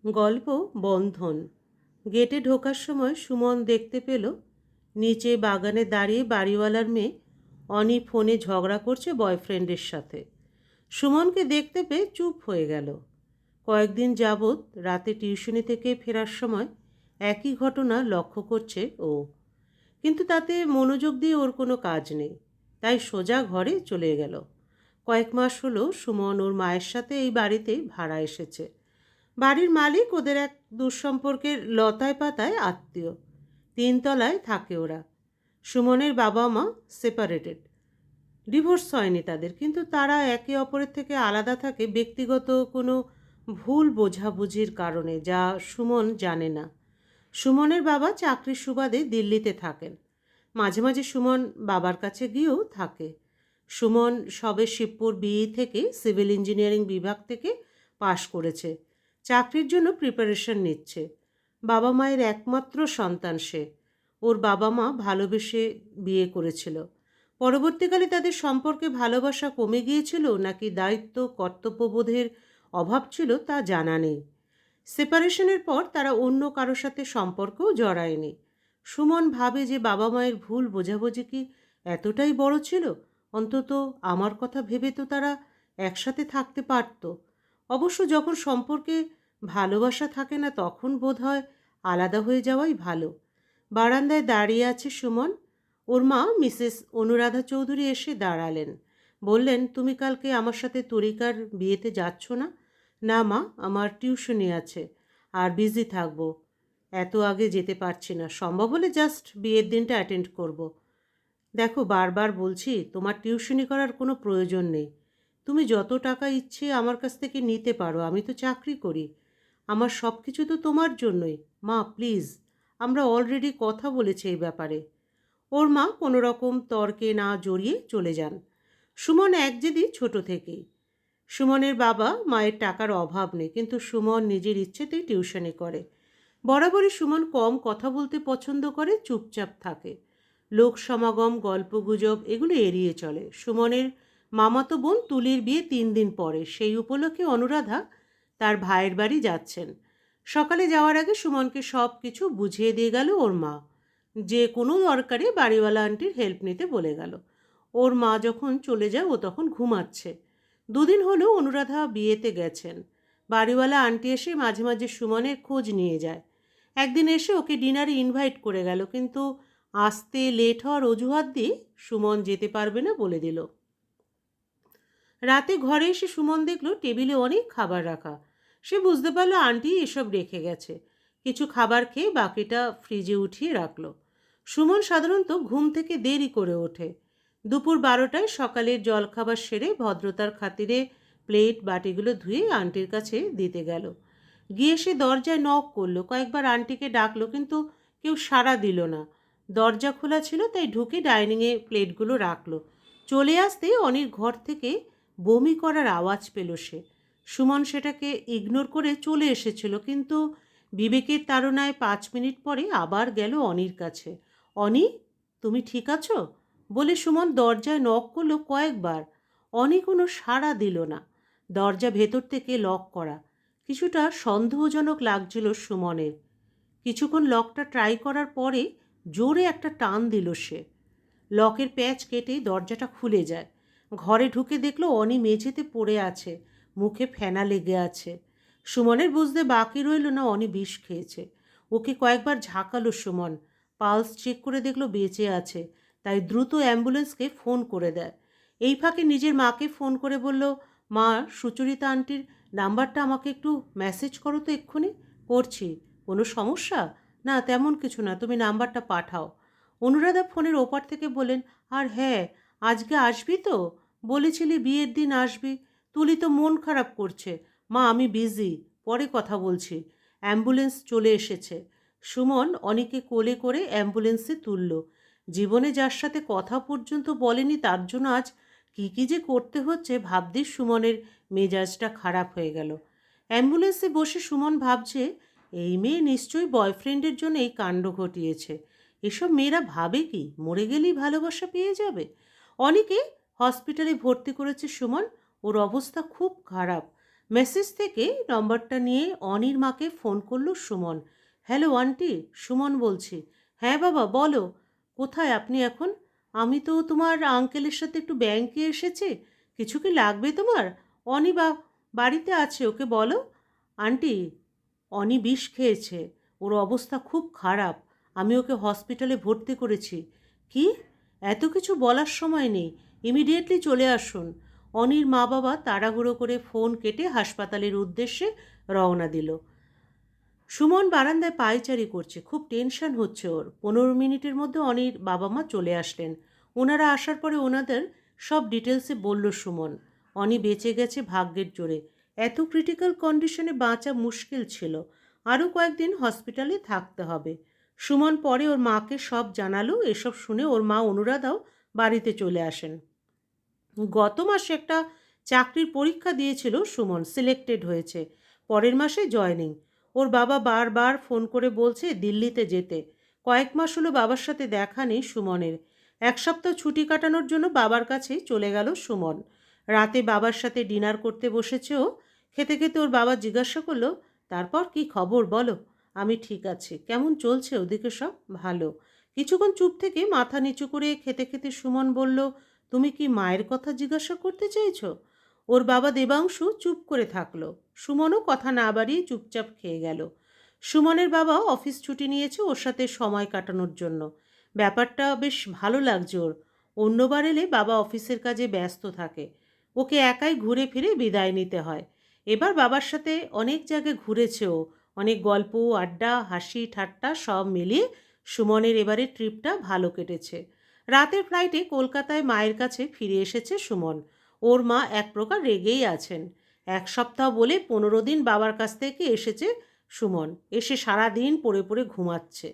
গল্প বন্ধন। গেটে ঢোকার সময় সুমন দেখতে পেল নিচে বাগানে দাঁড়িয়ে বাড়িওয়ালার মেয়ে অনি ফোনে ঝগড়া করছে বয়ফ্রেন্ডের সাথে। সুমনকে দেখতে পেয়ে চুপ হয়ে গেল। কয়েকদিন যাবৎ রাতে টিউশনি থেকে ফেরার সময় একই ঘটনা লক্ষ্য করছে ও, কিন্তু তাতে মনোযোগ দিয়ে ওর কোনো কাজ নেই, তাই সোজা ঘরে চলে গেল। কয়েক মাস হলো সুমন ওর মায়ের সাথে এই বাড়িতে ভাড়া এসেছে। বাড়ির মালিক ওদের এক দুঃসম্পর্কের লতায় পাতায় আত্মীয়। 3 তলায় থাকে ওরা। সুমনের বাবা মা সেপারেটেড, ডিভোর্স হয়নি তাদের, কিন্তু তারা একে অপরের থেকে আলাদা থাকে ব্যক্তিগত কোনো ভুল বোঝাবুঝির কারণে, যা সুমন জানে না। সুমনের বাবা চাকরির সুবাদে দিল্লিতে থাকেন। মাঝে মাঝে সুমন বাবার কাছে গিয়েও থাকে। সুমন সবে শিবপুর বিই থেকে সিভিল ইঞ্জিনিয়ারিং বিভাগ থেকে পাশ করেছে। চাকরির জন্য প্রিপারেশন নিচ্ছে। বাবা মায়ের একমাত্র সন্তান সে। ওর বাবা মা ভালোবেসে বিয়ে করেছিল। পরবর্তীকালে তাদের সম্পর্কে ভালোবাসা কমে গিয়েছিল নাকি দায়িত্ব কর্তব্যবোধের অভাব ছিল তা জানা নেই। সেপারেশনের পর তারা অন্য কারোর সাথে সম্পর্কও জড়ায়নি। সুমন ভাবে যে বাবা মায়ের ভুল বোঝাবুঝি কি এতটাই বড় ছিল? অন্তত আমার কথা ভেবে তো তারা একসাথে থাকতে পারত। অবশ্য যখন সম্পর্কে ভালোবাসা থাকে না তখন বোধ হয় আলাদা হয়ে যাওয়াই ভালো। বারান্দায় দাঁড়িয়ে আছে সুমন। ওর মা মিসেস অনুরাধা চৌধুরী এসে দাঁড়ালেন। বললেন, তুমি কালকে আমার সাথে তরিকার বিয়েতে যাচ্ছ না? না মা, আমার টিউশনি আছে আর বিজি থাকবো, এত আগে যেতে পারছি না। সম্ভব হলে জাস্ট বিয়ের দিনটা অ্যাটেন্ড করব। দেখো, বারবার বলছি তোমার টিউশনি করার কোনো প্রয়োজন নেই। তুমি যত টাকা ইচ্ছে আমার কাছ থেকে নিতে পারো, আমি তো চাকরি করি। আমার সব কিছু তো তোমার জন্যই। মা প্লিজ, আমরা অলরেডি কথা বলেছি এই ব্যাপারে। ওর মা কোনো রকম তর্কে না জড়িয়ে চলে যান। সুমন একজেদি ছোট থেকেই। সুমনের বাবা মায়ের টাকার অভাব নেই, কিন্তু সুমন নিজের ইচ্ছেতেই টিউশনি করে। বরাবরই সুমন কম কথা বলতে পছন্দ করে, চুপচাপ থাকে। লোক সমাগম, গল্পগুজব এগুলো এড়িয়ে চলে। সুমনের মামাতো বোন তুলির বিয়ে 3 দিন পরে। সেই উপলক্ষে অনুরাধা তার ভাইয়ের বাড়ি যাচ্ছেন। সকালে যাওয়ার আগে সুমনকে সব কিছু বুঝিয়ে দিয়ে গেল ওর মা। যে কোনো দরকারে বাড়িওয়ালা আন্টির হেল্প নিতে বলে গেল। ওর মা যখন চলে যায় ও তখন ঘুমাচ্ছে। 2 দিন হলো অনুরাধা বিয়েতে গেছেন। বাড়িওয়ালা আন্টি এসে মাঝে মাঝে সুমনের খোঁজ নিয়ে যায়। একদিন এসে ওকে ডিনারে ইনভাইট করে গেল, কিন্তু আসতে লেট হওয়ার অজুহাত দিয়ে সুমন যেতে পারবে না বলে দিল। রাতে ঘরে এসে সুমন দেখল টেবিলে অনেক খাবার রাখা। সে বুঝতে পারল আন্টি এসব রেখে গেছে। কিছু খাবার খেয়ে বাকিটা ফ্রিজে উঠিয়ে রাখলো। সুমন সাধারণত ঘুম থেকে দেরি করে ওঠে। দুপুর 12টায় সকালের জলখাবার সেরে ভদ্রতার খাতিরে প্লেট বাটিগুলো ধুয়ে আন্টির কাছে দিতে গেল। গিয়ে সে দরজায় নক করলো। কয়েকবার আন্টিকে ডাকলো, কিন্তু কেউ সাড়া দিল না। দরজা খোলা ছিল, তাই ঢুকে ডাইনিংয়ে প্লেটগুলো রাখলো। চলে আসতে অনির ঘর থেকে বমি করার আওয়াজ পেল সে। সুমন সেটাকে ইগনোর করে চলে এসেছিল, কিন্তু বিবেকের তাড়নায় 5 মিনিট পরে আবার গেল অনির কাছে। অনি, তুমি ঠিক আছো বলে সুমন দরজায় নক করলো কয়েকবার। অনি কোনো সাড়া দিল না। দরজা ভেতর থেকে লক করা। কিছুটা সন্দেহজনক লাগছিল সুমনের। কিছুক্ষণ লকটা ট্রাই করার পরে জোরে একটা টান দিল সে। লকের প্যাচ কেটে দরজাটা খুলে যায়। ঘরে ঢুকে দেখলো অনি মেঝেতে পড়ে আছে, মুখে ফেনা লেগে আছে। সুমনের বুঝতে বাকি রইল না অনি বিষ খেয়েছে। ওকে কয়েকবার ঝাঁকালো সুমন। পালস চেক করে দেখলো বেঁচে আছে, তাই দ্রুত অ্যাম্বুলেন্সকে ফোন করে দেয়। এই ফাঁকে নিজের মাকে ফোন করে বলল, মা, সুচরিতা আন্টির নাম্বারটা আমাকে একটু মেসেজ করো তো এক্ষুনি। করছি। কোনো সমস্যা? না, তেমন কিছু না, তুমি নাম্বারটা পাঠাও। অনুরাধা ফোনের ওপার থেকে বলেন, আর হ্যাঁ, আজকে আসবি তো? বলেছিলি বিয়ের দিন আসবি। তুলি তো মন খারাপ করছে। মা, আমি বিজি, পরে কথা বলছি। অ্যাম্বুলেন্স চলে এসেছে। সুমন অনিকে কোলে করে অ্যাম্বুলেন্সে তুলল। জীবনে যার সাথে কথা পর্যন্ত বলেনি, তার জন্য আজ কী কী যে করতে হচ্ছে ভাবতেই সুমনের মেজাজটা খারাপ হয়ে গেল। অ্যাম্বুলেন্সে বসে সুমন ভাবছে, এই মেয়ে নিশ্চয়ই বয়ফ্রেন্ডের জন্য এই কাণ্ড ঘটিয়েছে। এসব মেয়েরা ভাবে কি মরে গেলেই ভালোবাসা পেয়ে যাবে? অনেকে হসপিটালে ভর্তি করেছে সুমন। ওর অবস্থা খুব খারাপ। মেসেজ থেকে নম্বরটা নিয়ে অনির মাকে ফোন করলো সুমন। হ্যালো আন্টি, সুমন বলছি। হ্যাঁ বাবা বলো, কোথায় আপনি এখন? আমি তো তোমার আঙ্কেলের সাথে একটু ব্যাংকে এসেছি। কিছু কি লাগবে তোমার? অনি বাড়িতে আছে, ওকে বলো। আন্টি, অনি বিষ খেয়েছে, ওর অবস্থা খুব খারাপ। আমি ওকে হসপিটালে ভর্তি করেছি। কি? এত কিছু বলার সময় নেই, ইমিডিয়েটলি চলে আসুন। অনির মা বাবা তাড়াহুড়ো করে ফোন কেটে হাসপাতালের উদ্দেশ্যে রওনা দিল। সুমন বারান্দায় পায়চারি করছে, খুব টেনশন হচ্ছে ওর। 15 মিনিটের মধ্যে অনির বাবা মা চলে আসলেন। ওনারা আসার পরে ওনাদের সব ডিটেলসে বলল সুমন। অনি বেঁচে গেছে ভাগ্যের জোরে। এত ক্রিটিক্যাল কন্ডিশনে বাঁচা মুশকিল ছিল। আরও কয়েকদিন হসপিটালে থাকতে হবে। সুমন পরে ওর মাকে সব জানালো। এসব শুনে ওর মা অনুরাধাও বাড়িতে চলে আসেন। গত মাসে একটা চাকরির পরীক্ষা দিয়েছিল সুমন, সিলেক্টেড হয়েছে। পরের মাসে জয়েনিং। ওর বাবা বারবার ফোন করে বলছে দিল্লিতে যেতে। কয়েক মাস হলো বাবার সাথে দেখা নেই সুমনের। 1 সপ্তাহ ছুটি কাটানোর জন্য বাবার কাছে চলে গেল সুমন। রাতে বাবার সাথে ডিনার করতে বসেছে ও। খেতে খেতে ওর বাবা জিজ্ঞাসা করলো, তারপর কি খবর বলো? আমি ঠিক আছি। কেমন চলছে ওদিকে সব? ভালো। কিছুক্ষণ চুপ থেকে মাথা নিচু করে খেতে খেতে সুমন বলল, তুমি কি মায়ের কথা জিজ্ঞাসা করতে চাইছো? ওর বাবা দেবাংশু চুপ করে থাকলো। সুমনও কথা না বাড়িয়ে চুপচাপ খেয়ে গেল। সুমনের বাবা অফিস ছুটি নিয়েছে ওর সাথে সময় কাটানোর জন্য। ব্যাপারটা বেশ ভালো লাগছে ওর। অন্যবার এলে বাবা অফিসের কাজে ব্যস্ত থাকে, ওকে একাই ঘুরে ফিরে বিদায় নিতে হয়। এবার বাবার সাথে অনেক জায়গায় ঘুরেছে ও। অনেক গল্প, আড্ডা, হাসি ঠাট্টা সব মিলিয়ে সুমনের এবারের ট্রিপটা ভালো কেটেছে। রাতের ফ্লাইটে কলকাতায় মায়ের কাছে ফিরে এসেছে সুমন। ওর মা এক প্রকার রেগেই আছেন। 1 সপ্তাহ বলে 15 দিন বাবার কাছ থেকে এসেছে সুমন। এসে সারা দিন পড়ে পড়ে ঘুমাচ্ছে।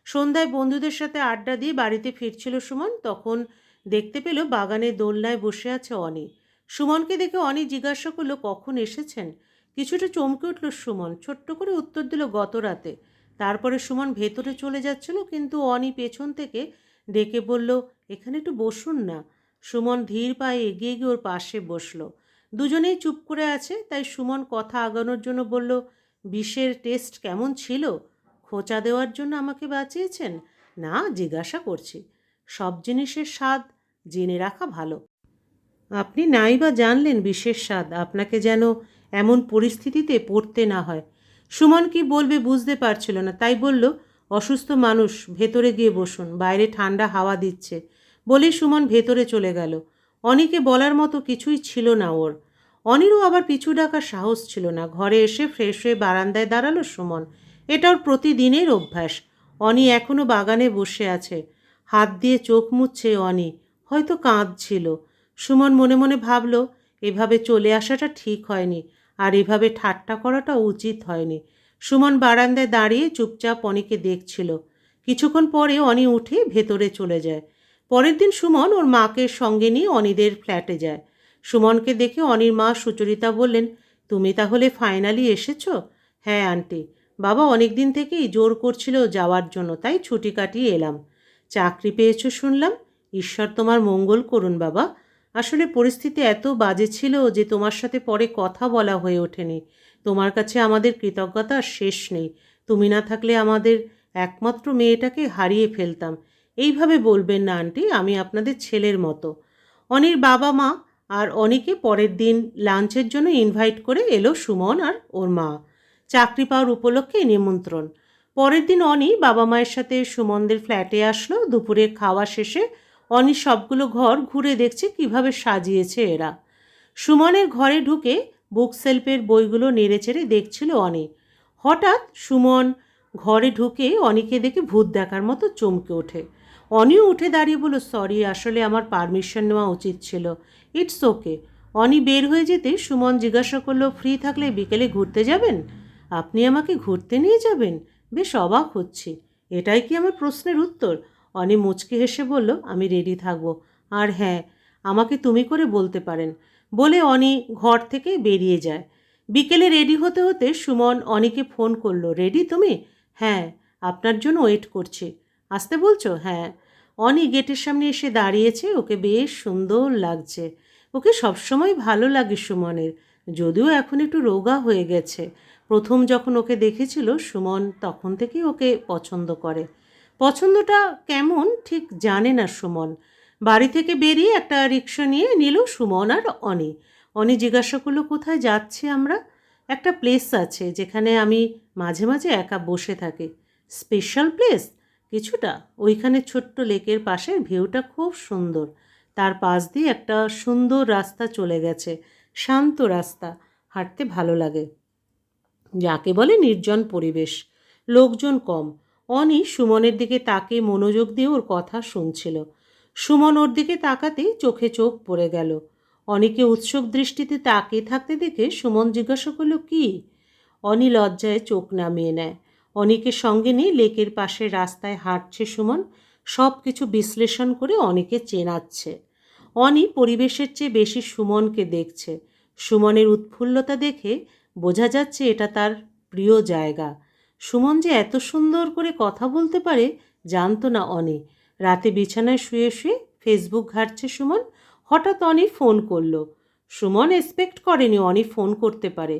সন্ধ্যায় বন্ধুদের সাথে আড্ডা দিয়ে বাড়িতে ফিরছিল সুমন, তখন দেখতে পেল বাগানের দোলনায় বসে আছে অনি। সুমনকে দেখে অনি জিজ্ঞাসা করলো, কখন এসেছেন? কিছুটা চমকে উঠল সুমন, ছোট্ট করে উত্তর দিল, গত রাতে। তারপরে সুমন ভেতরে চলে যাচ্ছিল, কিন্তু অনি পেছন থেকে ডেকে বলল, এখানে একটু বসুন না। সুমন ধীর পায়ে এগিয়ে গিয়ে ওর পাশে বসলো। দুজনেই চুপ করে আছে, তাই সুমন কথা আগানোর জন্য বলল, বিষের টেস্ট কেমন ছিল? খোঁচা দেওয়ার জন্য আমাকে বাঁচিয়েছেন? না, জিজ্ঞাসা করছি। সব জিনিসের স্বাদ জেনে রাখা ভালো। আপনি নাই বা জানলেন বিশেষ স্বাদ, আপনাকে যেন এমন পরিস্থিতিতে পড়তে না হয়। সুমন কি বলবে বুঝতে পারছিল না, তাই বলল, অসুস্থ মানুষ, ভেতরে গিয়ে বসুন, বাইরে ঠান্ডা হাওয়া দিচ্ছে। বলেই সুমন ভেতরে চলে গেল। অনিকে বলার মতো কিছুই ছিল না ওর। অনিরও আবার পিছু ডাকার সাহস ছিল না। ঘরে এসে ফ্রেশ হয়ে বারান্দায় দাঁড়ালো সুমন। এটা ওর প্রতিদিনের অভ্যাস। অনি এখনও বাগানে বসে আছে। হাত দিয়ে চোখ মুছছে অনি, হয়তো কাঁদছিল। সুমন মনে মনে ভাবল, এভাবে চলে আসাটা ঠিক হয়নি, আর এভাবে ঠাট্টা করাটা উচিত হয়নি। সুমন বারান্দায় দাঁড়িয়ে চুপচাপ অনিকে দেখছিল। কিছুক্ষণ পরে অনি উঠে ভেতরে চলে যায়। পরের দিন সুমন ওর মাকে সঙ্গে নিয়ে অনিদের ফ্ল্যাটে যায়। সুমনকে দেখে অনির মা সুচরিতা বললেন, তুমি তাহলে ফাইনালি এসেছো? হ্যাঁ আন্টি, বাবা অনেক দিন থেকেই জোর করছিল যাওয়ার জন্য, তাই ছুটি কাটিয়ে এলাম। চাকরি পেয়েছো শুনলাম, ঈশ্বর তোমার মঙ্গল করুন বাবা। আসলে পরিস্থিতি এত বাজে ছিল যে তোমার সাথে পরে কথা বলা হয়ে ওঠেনি। তোমার কাছে আমাদের কৃতজ্ঞতার শেষ নেই। তুমি না থাকলে আমাদের একমাত্র মেয়েটাকে হারিয়ে ফেলতাম। এইভাবে বলবেন না আন্টি, আমি আপনাদের ছেলের মতো। অনির বাবা মা আর অনিকে পরের দিন লাঞ্চের জন্য ইনভাইট করে এলো সুমন আর ওর মা। চাকরি পাওয়ার উপলক্ষে নিমন্ত্রণ। পরের দিন অনি বাবা মায়ের সাথে সুমনদের ফ্ল্যাটে আসলো। দুপুরের খাওয়া শেষে অনি সবগুলো ঘর ঘুরে দেখছে কিভাবে সাজিয়েছে এরা। সুমনের ঘরে ঢুকে বুক সেলফের বইগুলো নেড়েচেড়ে দেখছিল অনি। হঠাৎ সুমন ঘরে ঢুকে অনিকে দেখে ভূত দেখার মতো চমকে ওঠে। অনিও উঠে দাঁড়িয়ে বলল, সরি, আসলে আমার পারমিশন নেওয়া উচিত ছিল। It's okay. অনি বের হয়ে যেতে সুমন জিজ্ঞাসা করলো, ফ্রি থাকলে বিকেলে ঘুরতে যাবেন? আপনি আমাকে ঘুরতে নিয়ে যাবেন? বেশ অবাক হচ্ছি। এটাই কি আমার প্রশ্নের উত্তর? অনি মুচকি হেসে বলল, আমি রেডি থাকবো। আর হ্যাঁ, আমাকে তুমি করে বলতে পারেন। বলে অনি ঘর থেকে বেরিয়ে যায়। বিকেলে রেডি হতে হতে সুমন অনিকে ফোন করলো, রেডি তুমি? হ্যাঁ, আপনার জন্য ওয়েট করছি। আসতে বলছো? হ্যাঁ। অনি গেটের সামনে এসে দাঁড়িয়েছে। ওকে বেশ সুন্দর লাগছে। ওকে সবসময় ভালো লাগে সুমনের। যদিও এখন একটু রোগা হয়ে গেছে। প্রথম যখন ওকে দেখেছিল সুমন তখন থেকেই ওকে পছন্দ করে। পছন্দটা কেমন ঠিক জানে না সুমন। বাড়ি থেকে বেরিয়ে একটা রিক্সা নিয়ে নিল সুমন আর অনি। অনি জিজ্ঞাসা করলো কোথায় যাচ্ছি আমরা। একটা প্লেস আছে যেখানে আমি মাঝে মাঝে একা বসে থাকি। স্পেশাল প্লেস কিছুটা। ওইখানে ছোট্ট লেকের পাশের ভিউটা খুব সুন্দর। তার পাশ দিয়ে একটা সুন্দর রাস্তা চলে গেছে, শান্ত রাস্তা, হাঁটতে ভালো লাগে। যাকে বলে নির্জন পরিবেশ, লোকজন কম। অনি সুমনের দিকে তাকিয়ে মনোযোগ দিয়ে ওর কথা শুনছিল। সুমন ওর দিকে তাকাতেই চোখে চোখ পড়ে গেল। অনিকে উৎসুক দৃষ্টিতে তাকিয়ে থাকতে দেখে সুমন জিজ্ঞাসা করল কি। অনি লজ্জায় চোখ নামিয়ে নেয়। অনিকে সঙ্গে নিয়ে লেকের পাশে রাস্তায় হাঁটছে সুমন। সব কিছু বিশ্লেষণ করে অনিকে চেনাচ্ছে। অনি পরিবেশের চেয়ে বেশি সুমনকে দেখছে। সুমনের উৎফুল্লতা দেখে বোঝা যাচ্ছে এটা তার প্রিয় জায়গা। সুমন যে এত সুন্দর করে কথা বলতে পারে জানতো না অনি। রাতে বিছানায় শুয়ে শুয়ে ফেসবুক ঘাঁটছে সুমন। হঠাৎ অনি ফোন করলো। সুমন এক্সপেক্ট করেনি অনি ফোন করতে পারে।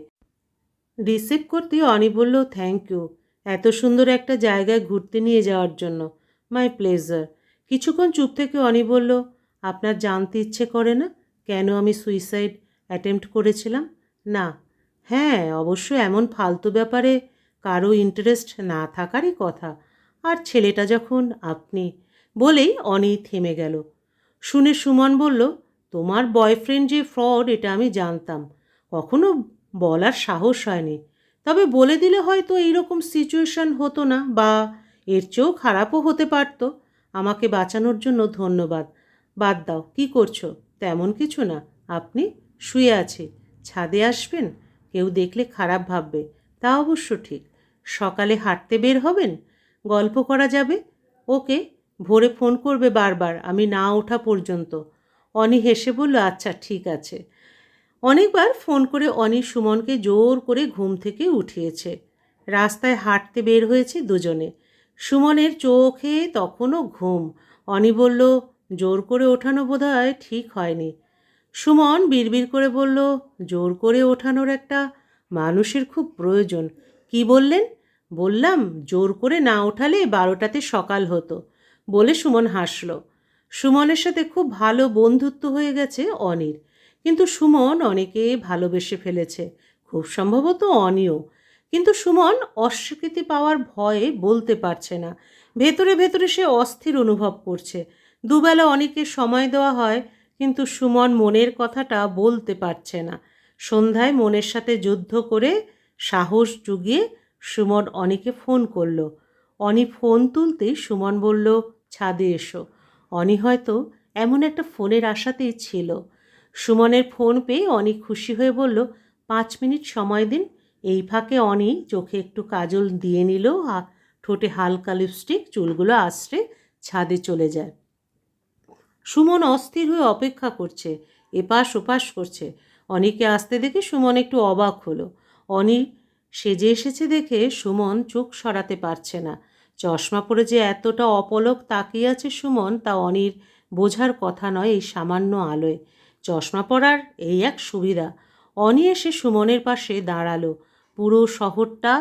রিসিভ করতে অনি বলল থ্যাংক ইউ, এত সুন্দর একটা জায়গায় ঘুরতে নিয়ে যাওয়ার জন্য। My pleasure. কিছুক্ষণ চুপ থেকে অনি বলল আপনার জানতে ইচ্ছে করে না কেন আমি সুইসাইড অ্যাটেম্প্ট করেছিলাম? না। হ্যাঁ অবশ্য এমন ফালতু ব্যাপারে কারো ইন্টারেস্ট না থাকারই কথা। আর ছেলেটা যখন আপনি। বলেই অনি থেমে গেল। শুনে সুমন বলল তোমার বয়ফ্রেন্ড যে ফ্রড এটা আমি জানতাম, কখনো বলার সাহস হয়নি। তবে বলে দিলে হয়তো এইরকম সিচুয়েশন হতো না, বা এর চেয়েও খারাপও হতে পারতো। আমাকে বাঁচানোর জন্য ধন্যবাদ। বাদ দাও, কি করছো? তেমন কিছু না। আপনি? শুয়ে আছি। ছাদে আসবেন? কেউ দেখলে খারাপ ভাববে। তা অবশ্য ঠিক। সকালে হাঁটতে বের হবেন? গল্প করা যাবে। ওকে। ভোরে ফোন করবে বারবার আমি না ওঠা পর্যন্ত। অনি হেসে বলল আচ্ছা ঠিক আছে। অনেকবার ফোন করে অনি সুমনকে জোর করে ঘুম থেকে উঠিয়েছে। রাস্তায় হাঁটতে বের হয়েছে দুজনে। সুমনের চোখে তখনও ঘুম। অনি বলল জোর করে ওঠানো বোধহয় ঠিক হয়নি। সুমন বিড়বিড় করে বলল জোর করে ওঠানোর একটা মানুষের খুব প্রয়োজন। কি বললেন? বললাম জোর করে না ওঠালে 12টাতে সকাল হতো। বলে সুমন হাসল। সুমনের সাথে খুব ভালো বন্ধুত্ব হয়ে গেছে অনির। কিন্তু সুমন অনেকে ভালোবেসে ফেলেছে, খুব সম্ভবত অনিও। কিন্তু সুমন অস্বীকৃতি পাওয়ার ভয়ে বলতে পারছে না। ভেতরে ভেতরে সে অস্থির অনুভব করছে। দুবেলা অনেকে সময় দেওয়া হয়, কিন্তু সুমন মনের কথাটা বলতে পারছে না। সন্ধ্যায় মনের সাথে যুদ্ধ করে সাহস জুগিয়ে সুমন অনিকে ফোন করলো। অনি ফোন তুলতেই সুমন বলল ছাদে এসো। অনি হয়তো এমন একটা ফোনের আশাতেই ছিল। সুমনের ফোন পেয়ে অনি খুশি হয়ে বলল 5 মিনিট সময় দিন। এই ফাঁকে অনি চোখে একটু কাজল দিয়ে নিল, ঠোঁটে হালকা লিপস্টিক, চুলগুলো আশ্রে ছাদে চলে যায়। সুমন অস্থির হয়ে অপেক্ষা করছে, এপাশ ওপাশ করছে। অনিকে আসতে দেখে সুমন একটু অবাক হলো। অনি সেজে এসেছে দেখে সুমন চোখ সরাতে পারছে না। চশমা পরে যে এতটা অপলক তাকিয়ে আছে সুমন তা অনির বোঝার কথা নয় এই সামান্য আলোয়। চশমা পরার এই এক সুবিধা। অনি এসে সুমনের পাশে দাঁড়ালো। পুরো শহরটা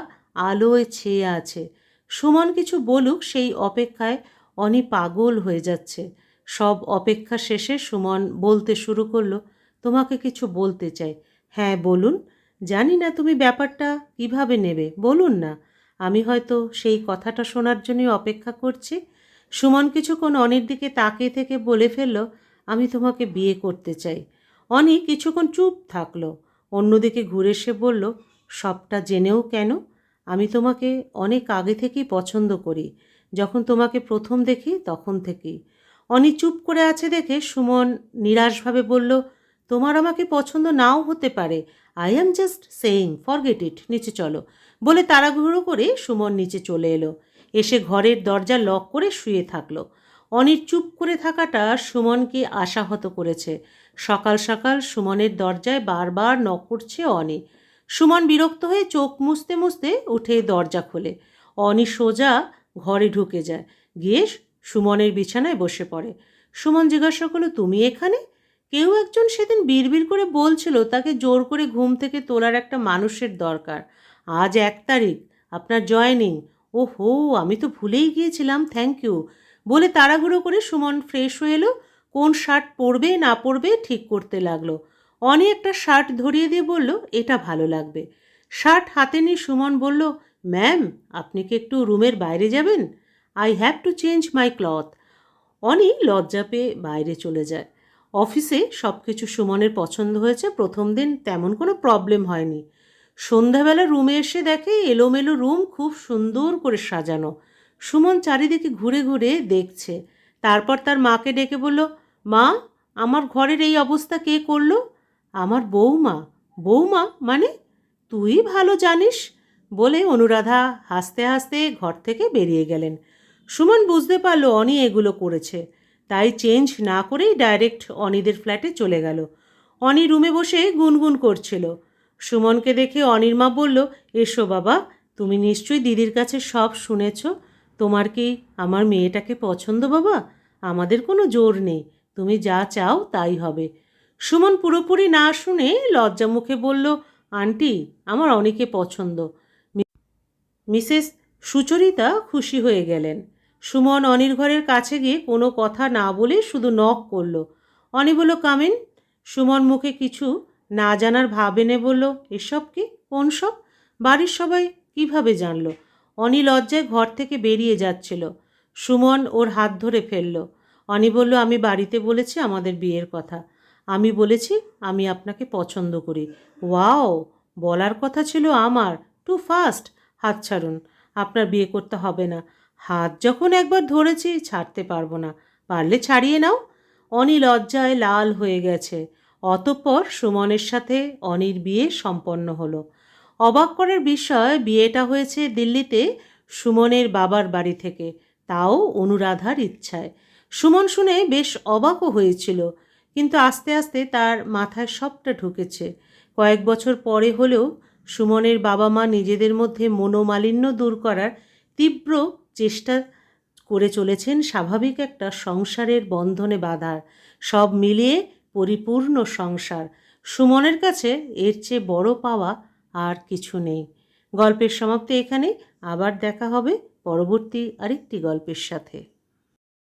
আলোয় ছেয়ে আছে। সুমন কিছু বলুক সেই অপেক্ষায় অনি পাগল হয়ে যাচ্ছে। সব অপেক্ষা শেষে সুমন বলতে শুরু করলো তোমাকে কিছু বলতে চাই। হ্যাঁ বলুন। জানি না তুমি ব্যাপারটা কিভাবে নেবে, বলুন না। আমি হয়তো সেই কথাটা শোনার জন্যই অপেক্ষা করছি। সুমন কিছুক্ষণ অনির দিকে তাকিয়ে থেকে বলে ফেলল আমি তোমাকে বিয়ে করতে চাই। অনি কিছুক্ষণ চুপ থাকলো। অন্যদিকে ঘুরে এসে বলল সবটা জেনেও কেন? আমি তোমাকে অনেক আগে থেকেই পছন্দ করি। যখন তোমাকে প্রথম দেখি তখন থেকেই। অনি চুপ করে আছে দেখে সুমন নিরাশভাবে বলল তোমার আমাকে পছন্দ নাও হতে পারে। I am just saying forget it, নিচে চলো। বলে তাড়াহুড়ো করে সুমন নিচে চলে এলো। এসে ঘরের দরজা লক করে শুয়ে থাকলো। অনির চুপ করে থাকাটা সুমনকে আশাহত করেছে। সকাল সকাল সুমনের দরজায় বারবার নক করছে অনি। সুমন বিরক্ত হয়ে চোখ মুছতে মুছতে উঠে দরজা খোলে। অনি সোজা ঘরে ঢুকে যায়, গিয়ে সুমনের বিছানায় বসে পড়ে। সুমন জিজ্ঞাসা করলো তুমি এখানে? কেউ একজন সেদিন বিড়বিড় করে বলছিল তাকে জোর করে ঘুম থেকে তোলার একটা মানুষের দরকার। আজ 1 তারিখ, আপনার জয়েনিং। ওহো, আমি তো ভুলেই গিয়েছিলাম, থ্যাংক ইউ বলে তাড়াহুড়ো করে সুমন ফ্রেশ হয়ে এলো। কোন শার্ট পরবে না পরবে ঠিক করতে লাগলো। অনি একটা শার্ট ধরিয়ে দিয়ে বলল, এটা ভালো লাগবে। শার্ট হাতে নিয়ে সুমন বলল, ম্যাম, আপনি কি একটু রুমের বাইরে যাবেন? I have to change my cloth. Oni লজ্জা পেয়ে বাইরে চলে যায়। অফিসে সব কিছু সুমনের পছন্দ হয়েছে। প্রথম দিন তেমন কোনো প্রবলেম হয়নি। সন্ধ্যাবেলা রুমে এসে দেখে এলোমেলো রুম খুব সুন্দর করে সাজানো। সুমন চারিদিকে ঘুরে ঘুরে দেখছে। তারপর তার মাকে ডেকে বলল, মা, আমার ঘরের এই অবস্থা কে করলো? আমার বৌমা। বৌমা মানে? তুই ভালো জানিস বলে অনুরাধা হাসতে হাসতে ঘর থেকে বেরিয়ে গেলেন। সুমন বুঝতে পারল অনি এগুলো করেছে, তাই চেঞ্জ না করেই ডাইরেক্ট অনিদের ফ্ল্যাটে চলে গেল। অনি রুমে বসে গুনগুন করছিল। সুমনকে দেখে অনির মা বলল, এসো বাবা, তুমি নিশ্চয়ই দিদির কাছে সব শুনেছ। তোমার কি আমার মেয়েটাকে পছন্দ বাবা? আমাদের কোনো জোর নেই, তুমি যা চাও তাই হবে। সুমন পুরোপুরি না শুনে লজ্জা মুখে বলল, আন্টি, আমার অনিকে পছন্দ। মিসেস সুচরিতা খুশি হয়ে গেলেন। সুমন অনির ঘরের কাছে গিয়ে কোনো কথা না বলে শুধু নক করল। অনি বলল, কামিন। সুমন মুখে কিছু না জানার ভাব এনে বলল, এসব কি? কোন সব? বাড়ির সবাই কিভাবে জানলো? অনি লজ্জায় ঘর থেকে বেরিয়ে যাচ্ছিল। সুমন ওর হাত ধরে ফেলল। অনি বলল, আমি বাড়িতে বলেছি আমাদের বিয়ের কথা। আমি বলেছি আমি আপনাকে পছন্দ করি। ওয়াও, বলার কথা ছিল আমার। Too fast. হাত ছাড়ুন, আপনার বিয়ে করতে হবে না। হাত যখন একবার ধরেছি ছাড়তে পারবো না, পারলে ছাড়িয়ে নাও। অনি লজ্জায় লাল হয়ে গেছে। অতঃপর সুমনের সাথে অনির বিয়ে সম্পন্ন হলো। অবাক করার বিষয়, বিয়েটা হয়েছে দিল্লিতে সুমনের বাবার বাড়ি থেকে, তাও অনুরাধার ইচ্ছায়। সুমন শুনে বেশ অবাকও হয়েছিল, কিন্তু আস্তে আস্তে তার মাথায় সবটা ঢুকেছে। কয়েক বছর পরে হলেও সুমনের বাবা মা নিজেদের মধ্যে মনোমালিন্য দূর করার তীব্র চেষ্টা করে চলেছেন, স্বাভাবিক একটা সংসারের বন্ধনে বাঁধার। সব মিলিয়ে পরিপূর্ণ সংসার। সুমনের কাছে এর চেয়ে বড় পাওয়া আর কিছু নেই। গল্পের সমাপ্তি এখানে। আবার দেখা হবে পরবর্তী আরেকটি গল্পের সাথে।